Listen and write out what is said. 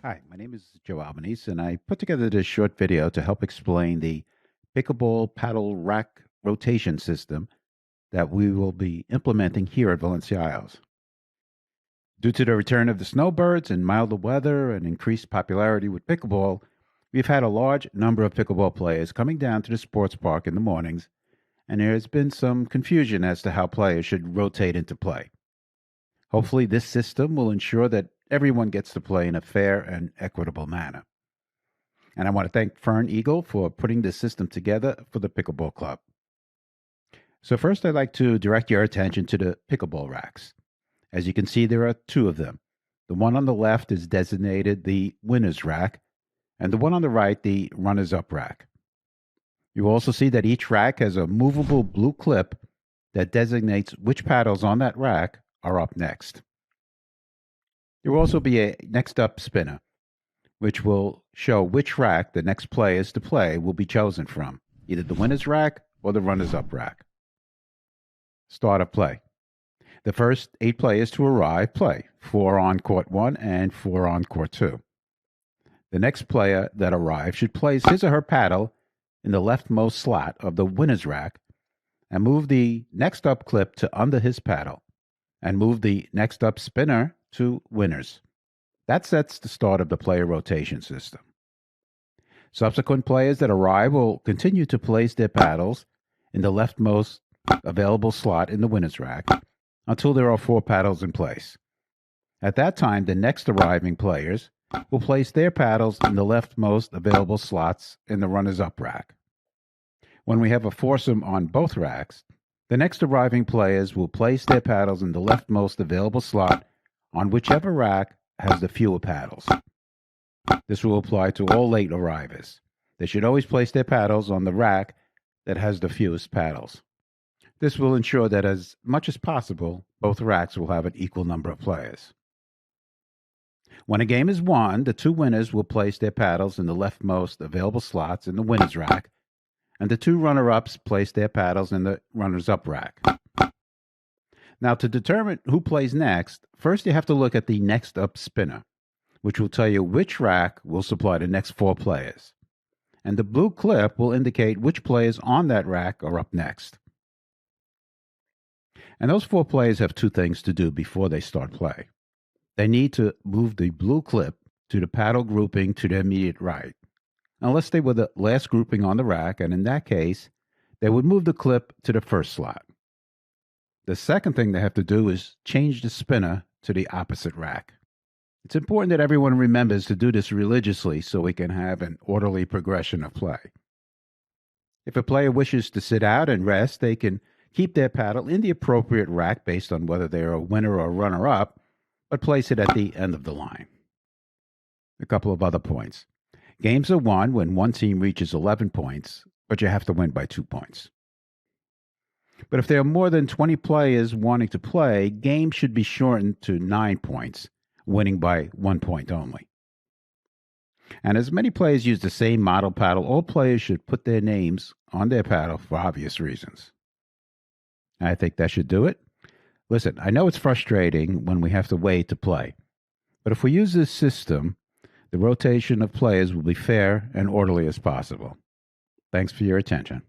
Hi, my name is Joe Albanese, and I put together this short video to help explain the pickleball paddle rack rotation system that we will be implementing here at Valencia Isles. Due to the return of the snowbirds and milder weather and increased popularity with pickleball, we've had a large number of pickleball players coming down to the sports park in the mornings, and there has been some confusion as to how players should rotate into play. Hopefully, this system will ensure that everyone gets to play in a fair and equitable manner. And I want to thank Fern Eagle for putting this system together for the Pickleball Club. So, first, I'd like to direct your attention to the pickleball racks. As you can see, there are two of them. The one on the left is designated the winner's rack, and the one on the right, the runner's up rack. You also see that each rack has a movable blue clip that designates which paddles on that rack are up next. There will also be a next up spinner, which will show which rack the next players to play will be chosen from, either the winner's rack or the runner's up rack. Start of play. The first 8 players to arrive play, 4 on court 1 and 4 on court 2. The next player that arrives should place his or her paddle in the leftmost slot of the winner's rack and move the next up clip to under his paddle and move the next up spinner to winners. That sets the start of the player rotation system. Subsequent players that arrive will continue to place their paddles in the leftmost available slot in the winner's rack until there are 4 paddles in place. At that time, the next arriving players will place their paddles in the leftmost available slots in the runner's up rack. When we have a foursome on both racks, the next arriving players will place their paddles in the leftmost available slot on whichever rack has the fewer paddles. This will apply to all late arrivers. They should always place their paddles on the rack that has the fewest paddles. This will ensure that as much as possible, both racks will have an equal number of players. When a game is won, the 2 winners will place their paddles in the leftmost available slots in the winner's rack, and the 2 runner-ups place their paddles in the runner's-up rack. Now, to determine who plays next, first you have to look at the next up spinner, which will tell you which rack will supply the next 4 players. And the blue clip will indicate which players on that rack are up next. And those 4 players have 2 things to do before they start play. They need to move the blue clip to the paddle grouping to their immediate right, unless they were the last grouping on the rack, and in that case, they would move the clip to the first slot. The second thing they have to do is change the spinner to the opposite rack. It's important that everyone remembers to do this religiously so we can have an orderly progression of play. If a player wishes to sit out and rest, they can keep their paddle in the appropriate rack based on whether they're a winner or runner-up, but place it at the end of the line. A couple of other points. Games are won when one team reaches 11 points, but you have to win by 2 points. But if there are more than 20 players wanting to play, games should be shortened to 9 points, winning by 1 point only. And as many players use the same model paddle, all players should put their names on their paddle for obvious reasons. I think that should do it. Listen, I know it's frustrating when we have to wait to play, but if we use this system, the rotation of players will be fair and orderly as possible. Thanks for your attention.